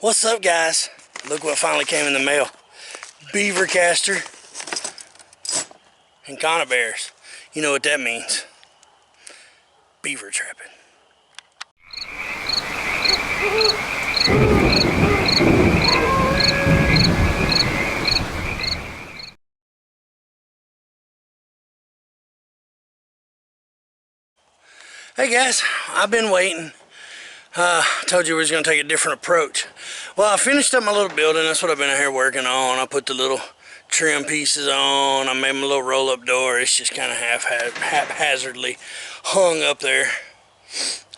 What's up, guys? Look what finally came in the mail. Beaver caster and conibears. You know what that means. Beaver trapping. Hey guys, I've been waiting. Told you we was going to take a different approach. Well, I finished up my little building. That's what I've been out here working on. I put the little trim pieces on. I made my little roll-up door. It's just kind of haphazardly hung up there.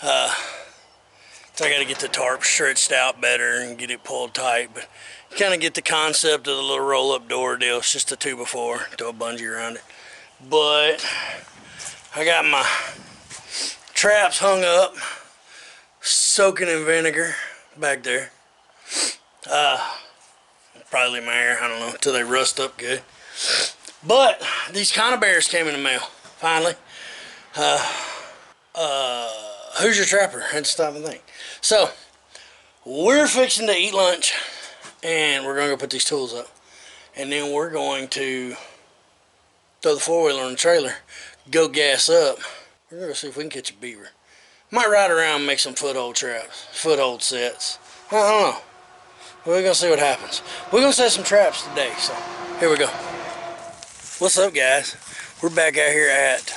So I got to get the tarp stretched out better and get it pulled tight. But you kind of get the concept of the little roll-up door deal. It's just a 2x4, throw a bungee around it. But I got my traps hung up, soaking in vinegar back there. Probably my hair, I don't know, until they rust up good. But these conibears came in the mail finally. Who's your trapper? I had to stop and think. So we're fixing to eat lunch, and we're gonna go put these tools up, and then we're going to throw the four-wheeler on the trailer, go gas up. We're gonna see if we can catch a beaver. Might ride around and make some foothold traps, foothold sets. I don't know. We're gonna see what happens. We're gonna set some traps today, so here we go. What's up, guys? We're back out here at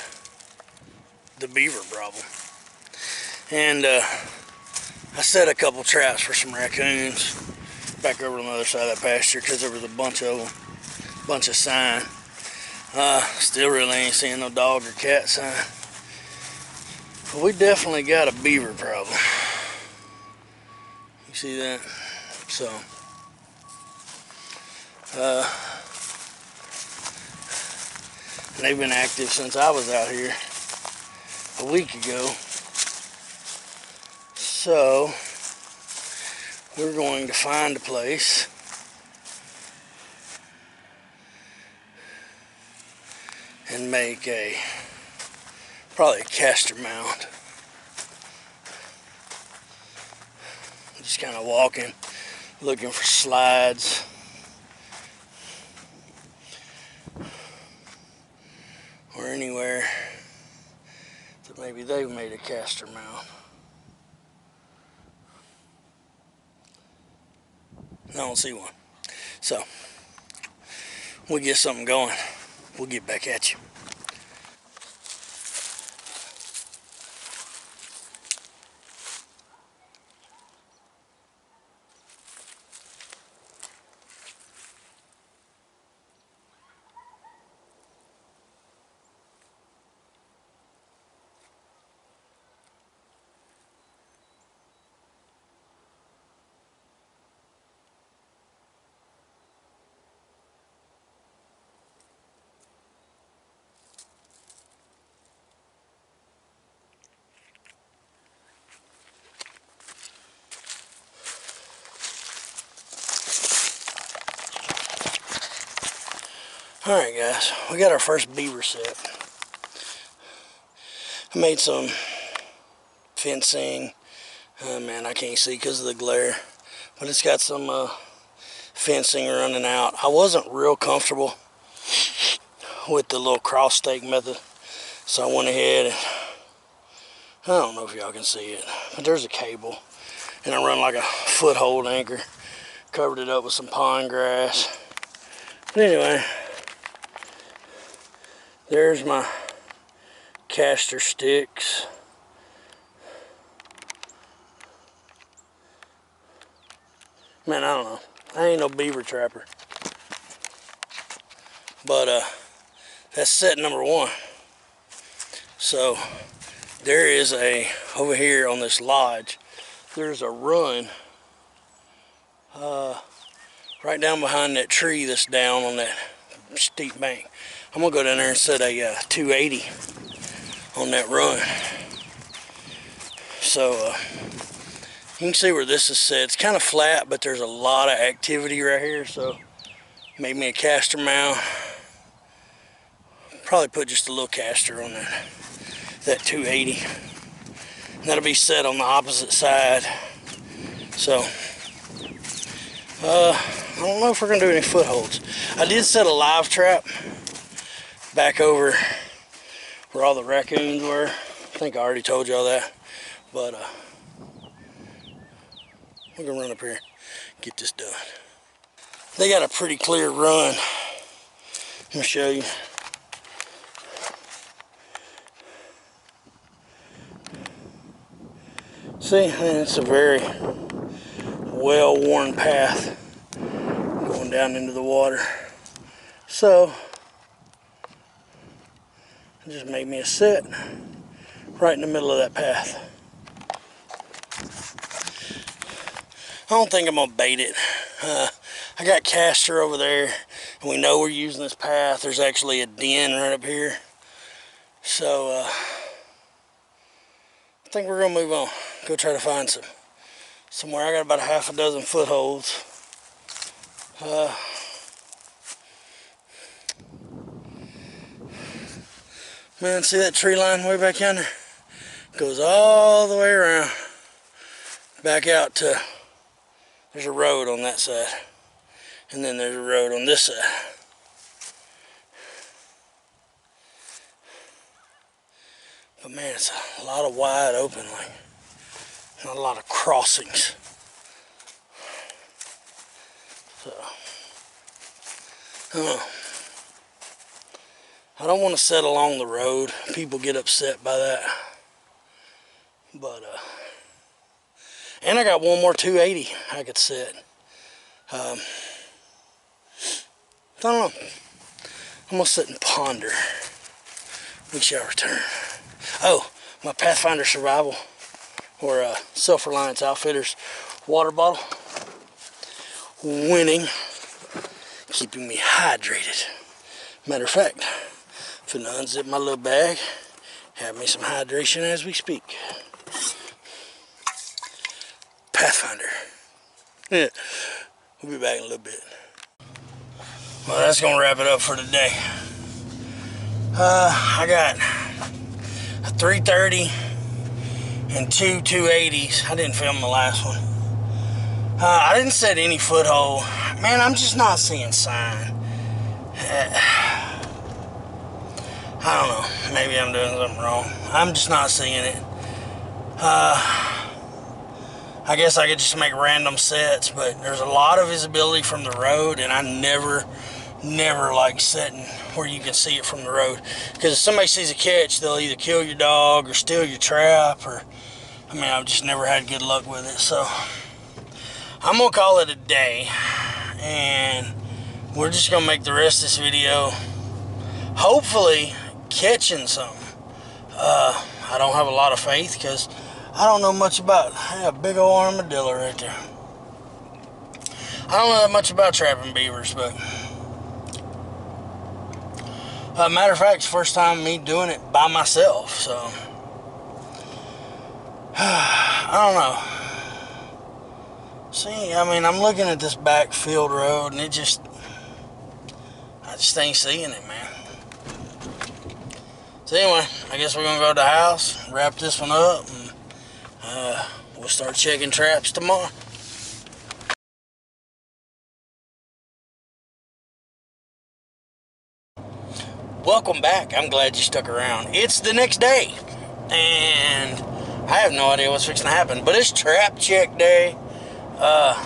the beaver problem. And I set a couple traps for some raccoons back over on the other side of that pasture because there was a bunch of them, bunch of sign. Still really ain't seeing no dog or cat sign. But we definitely got a beaver problem. You see that? So, and they've been active since I was out here a week ago. So, we're going to find a place and make probably a caster mound. Just kind of walking, looking for slides. Or anywhere that maybe they've made a caster mound. I don't see one. So, we'll get something going. We'll get back at you. Alright guys, we got our first beaver set. I made some fencing. Man, I can't see because of the glare. But it's got some fencing running out. I wasn't real comfortable with the little cross stake method. So I went ahead and, I don't know if y'all can see it, but there's a cable. And I run like a foothold anchor. Covered it up with some pond grass. But anyway, there's my caster sticks. Man, I don't know. I ain't no beaver trapper. But that's set number one. So there is over here on this lodge, there's a run right down behind that tree that's down on that steep bank. I'm gonna go down there and set a 280 on that run. So you can see where this is set. It's kind of flat, but there's a lot of activity right here. So made me a caster mound. Probably put just a little caster on that 280. And that'll be set on the opposite side. So I don't know if we're gonna do any footholds. I did set a live trap back over where all the raccoons were. I think I already told y'all that, but we're gonna run up here, get this done. They got a pretty clear run. Let me show you. See, it's a very well-worn path going down into the water. So, it just made me a set right in the middle of that path. I don't think I'm gonna bait it. I got castor over there, and we know we're using this path. There's actually a den right up here. So, I think we're gonna move on. Go try to find somewhere. I got about a half a dozen footholds. Man, see that tree line way back yonder? Goes all the way around, back out to, there's a road on that side, and then there's a road on this side. But man, it's a lot of wide open, like, not a lot of crossings. So, I don't want to set along the road. People get upset by that. But, and I got one more 280 I could set. I don't know. I'm gonna sit and ponder. We shall return. Oh, my Pathfinder Survival, or Self-Reliance Outfitters water bottle. Winning. Keeping me hydrated. Matter of fact, finna unzip my little bag. Have me some hydration as we speak. Pathfinder. Yeah. We'll be back in a little bit. Well, that's gonna wrap it up for today. I got a 330 and two 280s. I didn't film the last one. I didn't set any foothold. Man, I'm just not seeing sign. I don't know. Maybe I'm doing something wrong. I'm just not seeing it. I guess I could just make random sets, but there's a lot of visibility from the road, and I never like setting where you can see it from the road. Because if somebody sees a catch, they'll either kill your dog or steal your trap, or, I mean, I've just never had good luck with it. So, I'm going to call it a day, and we're just going to make the rest of this video, hopefully, catching something. I don't have a lot of faith, because I don't know much about, a big old armadillo right there. I don't know that much about trapping beavers, but matter of fact, it's the first time me doing it by myself, so I don't know. See, I mean, I'm looking at this back field road, and I just ain't seeing it, man. So anyway, I guess we're gonna go to the house, wrap this one up, and we'll start checking traps tomorrow. Welcome back. I'm glad you stuck around. It's the next day, and I have no idea what's fixing to happen, but it's trap check day. I'm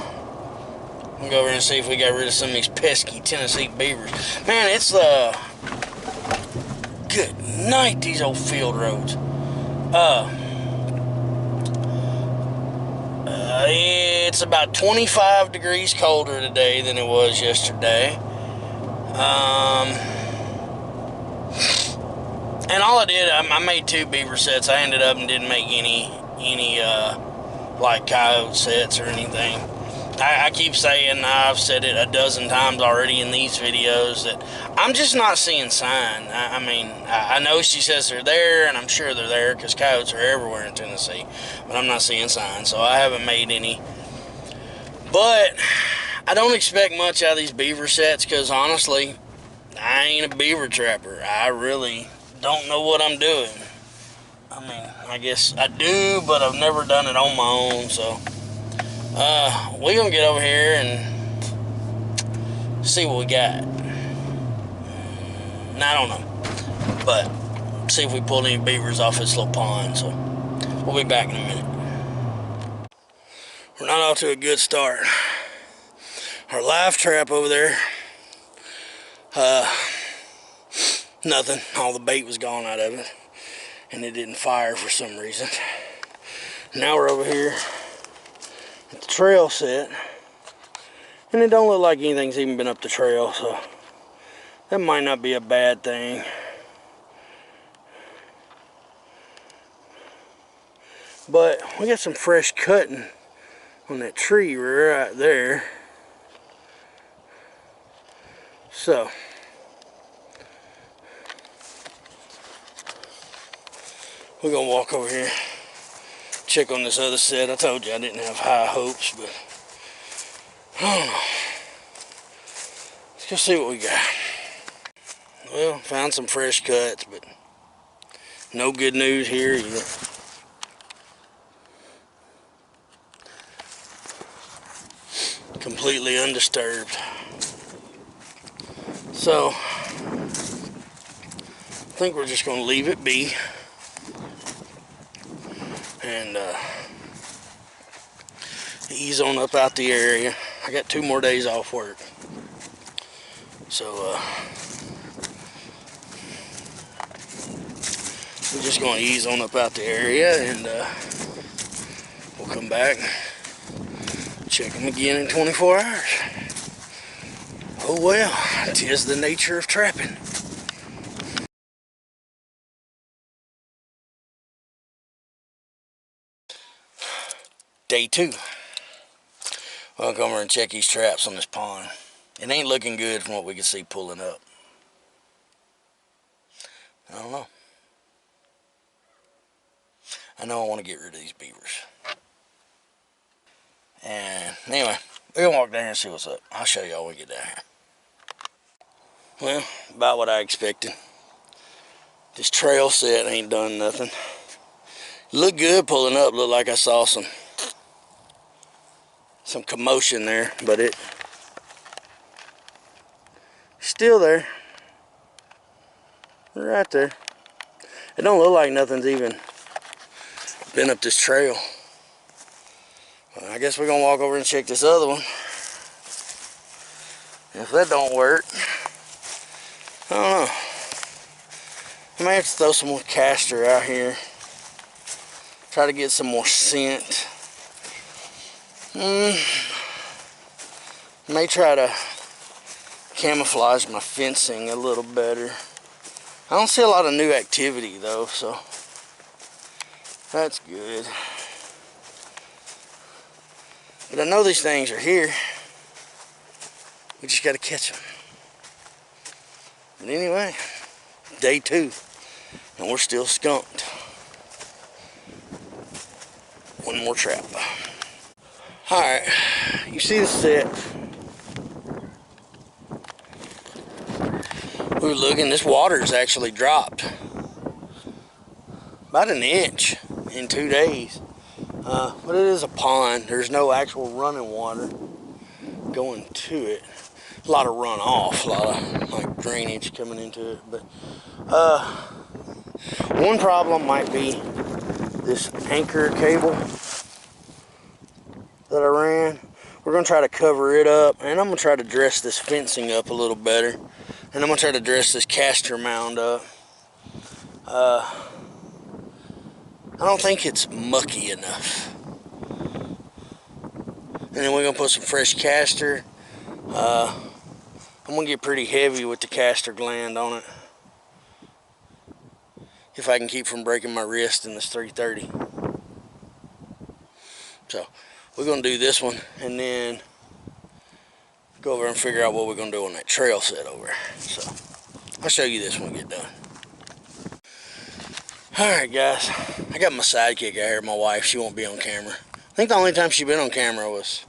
gonna go over and see if we got rid of some of these pesky Tennessee beavers. Man, it's good night, these old field roads. It's about 25 degrees colder today than it was yesterday. And all I did, I made 2 beaver sets. I ended up and didn't make any like coyote sets or anything. I keep saying, I've said it a dozen times already in these videos, that I'm just not seeing sign. I mean, I know she says they're there, and I'm sure they're there, because coyotes are everywhere in Tennessee, but I'm not seeing sign, so I haven't made any. But I don't expect much out of these beaver sets, because honestly, I ain't a beaver trapper. I really don't know what I'm doing. I mean, I guess I do, but I've never done it on my own, so We're gonna get over here and see what we got. I don't know, but see if we pulled any beavers off this little pond. So we'll be back in a minute. We're not off to a good start. Our live trap over there, nothing. All the bait was gone out of it, and it didn't fire for some reason. Now we're over here at the trail set, and it don't look like anything's even been up the trail, so that might not be a bad thing. But we got some fresh cutting on that tree right there. So we're gonna walk over here, check on this other set. I told you I didn't have high hopes, but I don't know. Let's go see what we got. Well, found some fresh cuts, but no good news here either. Completely undisturbed. So I think we're just going to leave it be and ease on up out the area. I got 2 more days off work, so we're just going to ease on up out the area, and we'll come back, check them again in 24 hours. Oh well, 'tis the nature of trapping. Day 2. I'll come over and check these traps on this pond. It ain't looking good from what we can see pulling up. I don't know. I know I want to get rid of these beavers. And anyway, we're gonna walk down here and see what's up. I'll show y'all when we get down here. Well, about what I expected. This trail set ain't done nothing. Looked good pulling up. Looked like I saw some commotion there, but it still there. Right there. It don't look like nothing's even been up this trail. Well, I guess we're gonna walk over and check this other one. If that don't work, I don't know. I may have to throw some more castor out here. Try to get some more scent. May try to camouflage my fencing a little better. I don't see a lot of new activity though, so that's good. But I know these things are here. We just gotta catch them. But anyway, day 2, and we're still skunked. One more trap. Alright, you see the set. We were looking, this water's actually dropped about an inch in 2 days. But it is a pond. There's no actual running water going to it. A lot of runoff, a lot of like drainage coming into it. But one problem might be this anchor cable that I ran. We're gonna try to cover it up, and I'm gonna try to dress this fencing up a little better, and I'm gonna try to dress this castor mound up. I don't think it's mucky enough. And then we're gonna put some fresh castor. I'm gonna get pretty heavy with the castor gland on it, if I can keep from breaking my wrist in this 330. So we're gonna do this one, and then go over and figure out what we're gonna do on that trail set over. So I'll show you this when we get done. Alright guys, I got my sidekick out here, my wife. She won't be on camera. I think the only time she's been on camera was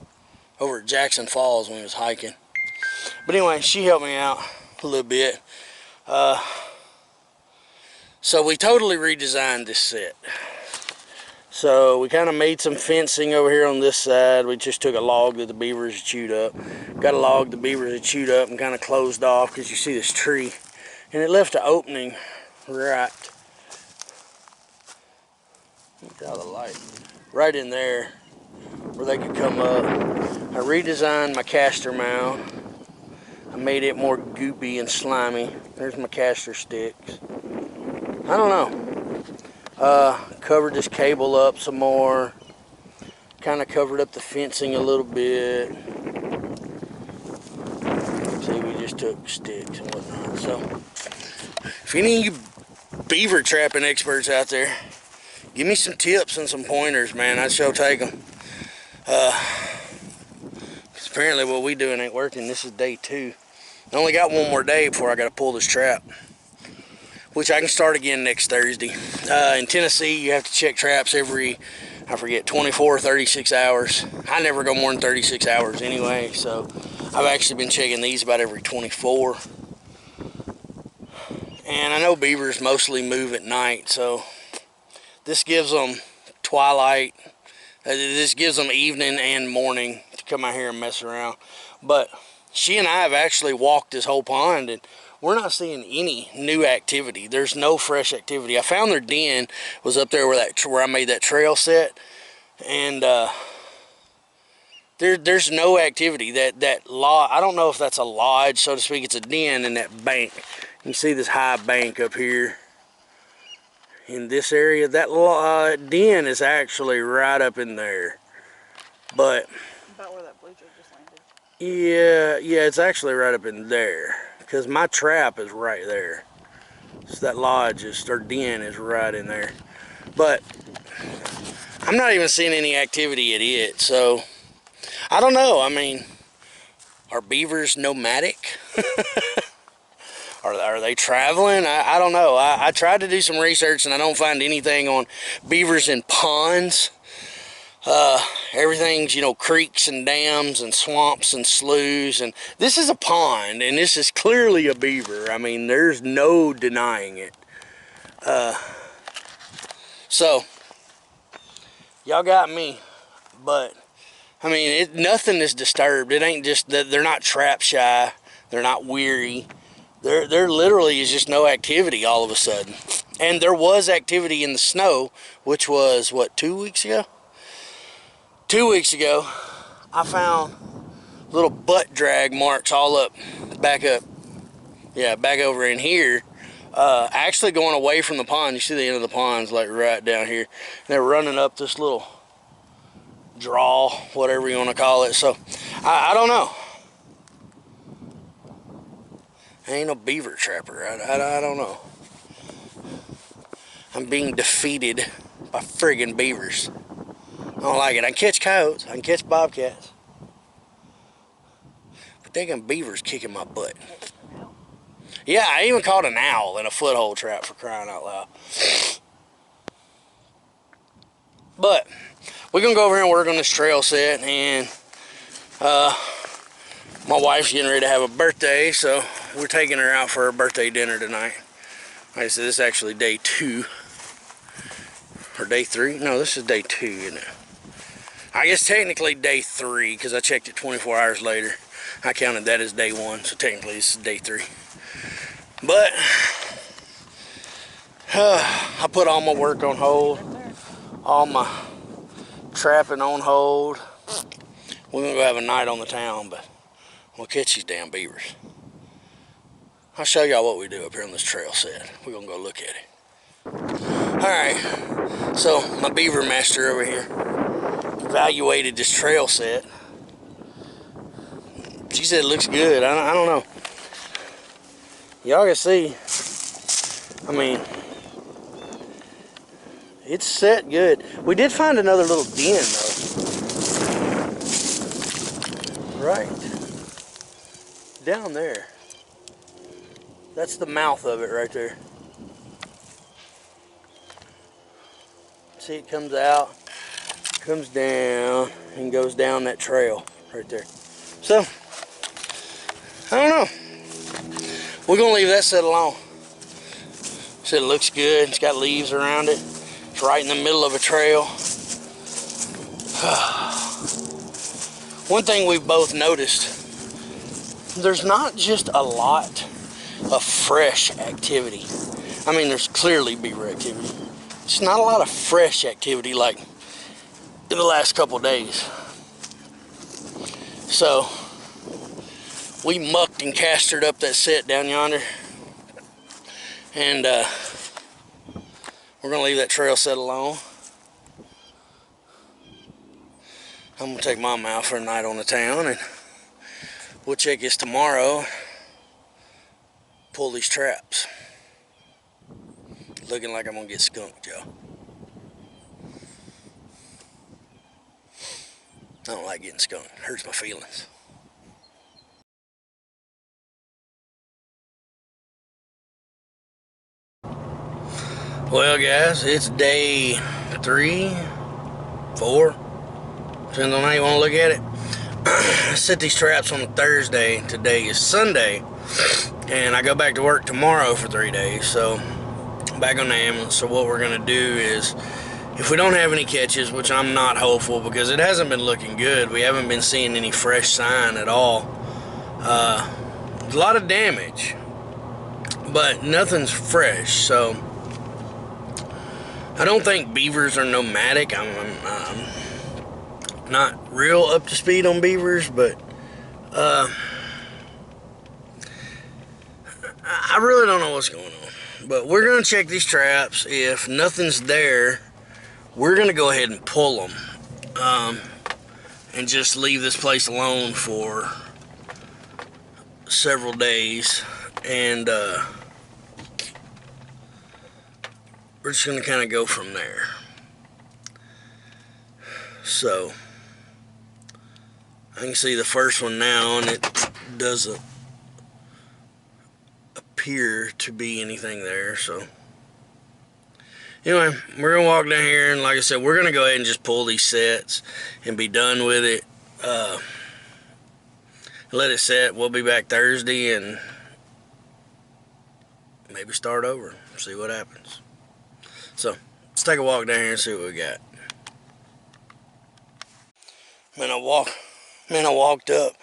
over at Jackson Falls when we was hiking. But anyway, she helped me out a little bit. So we totally redesigned this set. So we kind of made some fencing over here on this side. We just took a log that the beavers had chewed up. Got a log the beavers had chewed up and kind of closed off, because you see this tree. And it left an opening right, look at the light, right in there where they could come up. I redesigned my castor mound. I made it more goopy and slimy. There's my castor sticks. I don't know. Covered this cable up some more. Kind of covered up the fencing a little bit. See, we just took sticks and whatnot. So, if any of you beaver trapping experts out there, give me some tips and some pointers, man. I'd sure take them. Apparently what we doing ain't working. This is day 2. I only got one more day before I got to pull this trap, which I can start again next Thursday. In Tennessee, you have to check traps every, I forget, 24 or 36 hours. I never go more than 36 hours anyway, so I've actually been checking these about every 24. And I know beavers mostly move at night, so this gives them twilight. This gives them evening and morning to come out here and mess around. But she and I have actually walked this whole pond, and we're not seeing any new activity. There's no fresh activity. I found their den was up there where I made that trail set, and there's no activity. That lodge, I don't know if that's a lodge, so to speak. It's a den in that bank. You see this high bank up here in this area. That den is actually right up in there, but about where that blue jay just landed. Yeah, it's actually right up in there, because my trap is right there. So that lodge or den is right in there. But I'm not even seeing any activity at it, so I don't know. I mean, are beavers nomadic? Are they traveling? I don't know. I tried to do some research, and I don't find anything on beavers in ponds. Everything's, creeks and dams and swamps and sloughs, and this is a pond, and this is clearly a beaver. I mean, there's no denying it. So y'all got me, but I mean, nothing is disturbed. It ain't just that they're not trap shy, they're not weary. There literally is just no activity all of a sudden. And there was activity in the snow, which was, what, 2 weeks ago? 2 weeks ago, I found little butt drag marks all back over in here. Actually going away from the pond. You see the end of the pond's like right down here. And they're running up this little draw, whatever you want to call it. So, I don't know. I ain't no beaver trapper. I don't know. I'm being defeated by friggin' beavers. I don't like it. I can catch coyotes. I can catch bobcats. But dang beavers kicking my butt. Yeah, I even caught an owl in a foothold trap, for crying out loud. But we're going to go over here and work on this trail set. And my wife's getting ready to have a birthday, so we're taking her out for her birthday dinner tonight. Like I said, this is actually day 2. Or day 3? No, this is day 2, isn't it? I guess technically day 3, because I checked it 24 hours later. I counted that as day 1, so technically this is day 3. But I put all my work on hold, all my trapping on hold. We're going to go have a night on the town, but we'll catch these damn beavers. I'll show y'all what we do up here on this trail set. We're going to go look at it. Alright, so my beaver master over here evaluated this trail set. She said it looks good. I don't know. Y'all can see, I mean, it's set good. We did find another little den though. Right down there. That's the mouth of it right there. See, it comes out, comes down, and goes down that trail right there. So, I don't know. We're gonna leave that set alone. Said it looks good. It's got leaves around it. It's right in the middle of a trail. One thing we've both noticed, there's not just a lot of fresh activity. I mean, there's clearly beaver activity. It's not a lot of fresh activity like in the last couple days. So we mucked and castered up that set down yonder, and we're gonna leave that trail set alone. I'm gonna take Mom out for a night on the town, and we'll check this tomorrow. Pull these traps. Looking like I'm gonna get skunked, y'all. I don't like getting skunked. It hurts my feelings. Well, guys, it's day 3, 4. Depends on how you want to look at it. I set these traps on Thursday. Today is Sunday. And I go back to work tomorrow for 3 days. So, I'm back on the ambulance. So what we're going to do is, if we don't have any catches, which I'm not hopeful because it hasn't been looking good. We haven't been seeing any fresh sign at all. A lot of damage, but nothing's fresh. So, I don't think beavers are nomadic. I'm not real up to speed on beavers, but I really don't know what's going on. But we're going to check these traps. If nothing's there, we're going to go ahead and pull them and just leave this place alone for several days. And we're just going to kind of go from there. So, I can see the first one now, and it doesn't appear to be anything there. So, anyway, we're going to walk down here, and like I said, we're going to go ahead and just pull these sets and be done with it. Let it set. We'll be back Thursday and maybe start over, see what happens. So, let's take a walk down here and see what we got. Man, I walked up.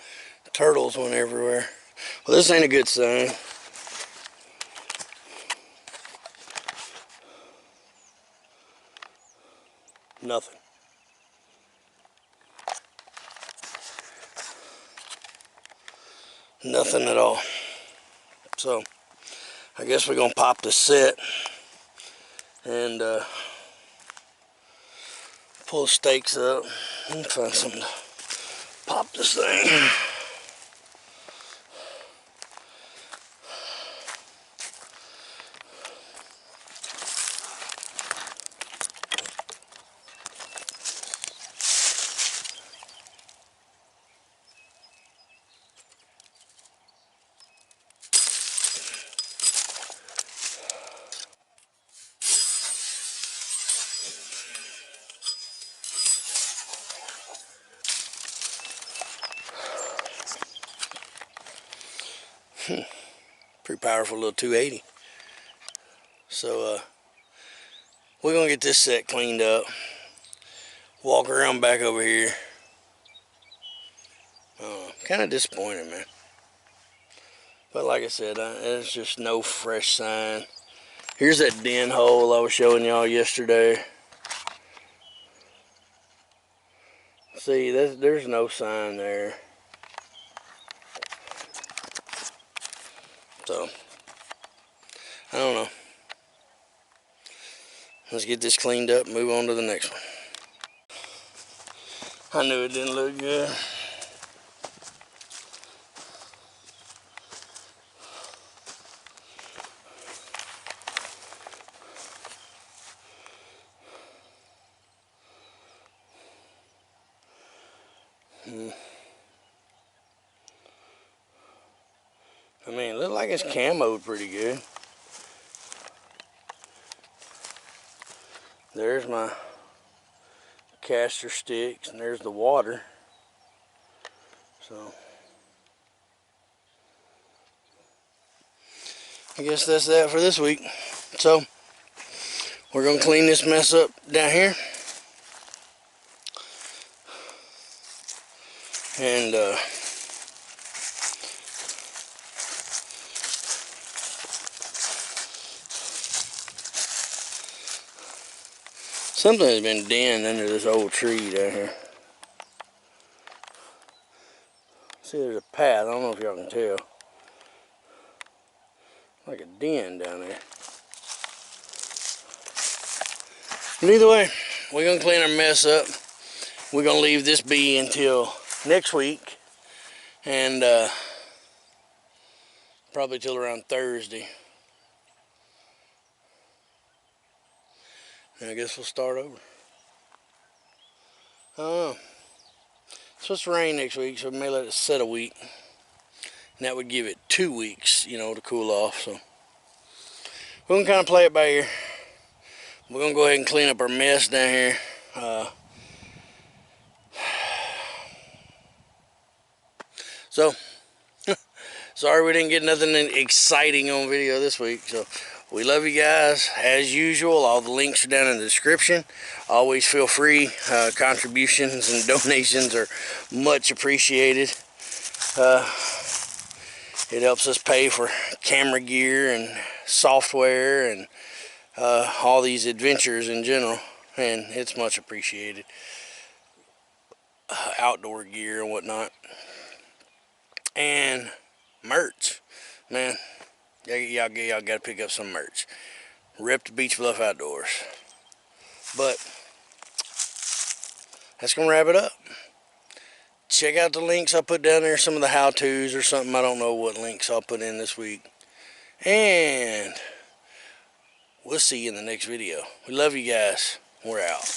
Turtles went everywhere. Well, this ain't a good sign. Nothing. Nothing at all. So, I guess we're gonna pop the set and pull the stakes up and find something to pop this thing. Pretty powerful little 280. So we're gonna get this set cleaned up, walk around back over here. Kind of disappointed, man, but like I said, there's just no fresh sign. Here's that den hole I was showing y'all yesterday. See, there's no sign there. So, I don't know. Let's get this cleaned up and move on to the next one. I knew it didn't look good. I mean, it looks like it's camoed pretty good. There's my caster sticks, and there's the water. So, I guess that's that for this week. So, we're going to clean this mess up down here. And something has been denned under this old tree down here. See, there's a path. I don't know if y'all can tell. Like a den down there. But either way, we're going to clean our mess up. We're going to leave this be until next week. And probably till around Thursday. And I guess we'll start over. It's supposed to rain next week, so we may let it set a week. And that would give it 2 weeks, you know, to cool off. So we're going to kind of play it by ear. We're going to go ahead and clean up our mess down here. So, sorry we didn't get nothing exciting on video this week. So, we love you guys. As usual, all the links are down in the description. Always feel free. Contributions and donations are much appreciated. It helps us pay for camera gear and software and all these adventures in general. And it's much appreciated. Outdoor gear and whatnot. And merch. Man, y'all got to pick up some merch. Ripped Beach Bluff Outdoors. But that's going to wrap it up. Check out the links I put down there, some of the how-tos or something. I don't know what links I'll put in this week. And we'll see you in the next video. We love you guys. We're out.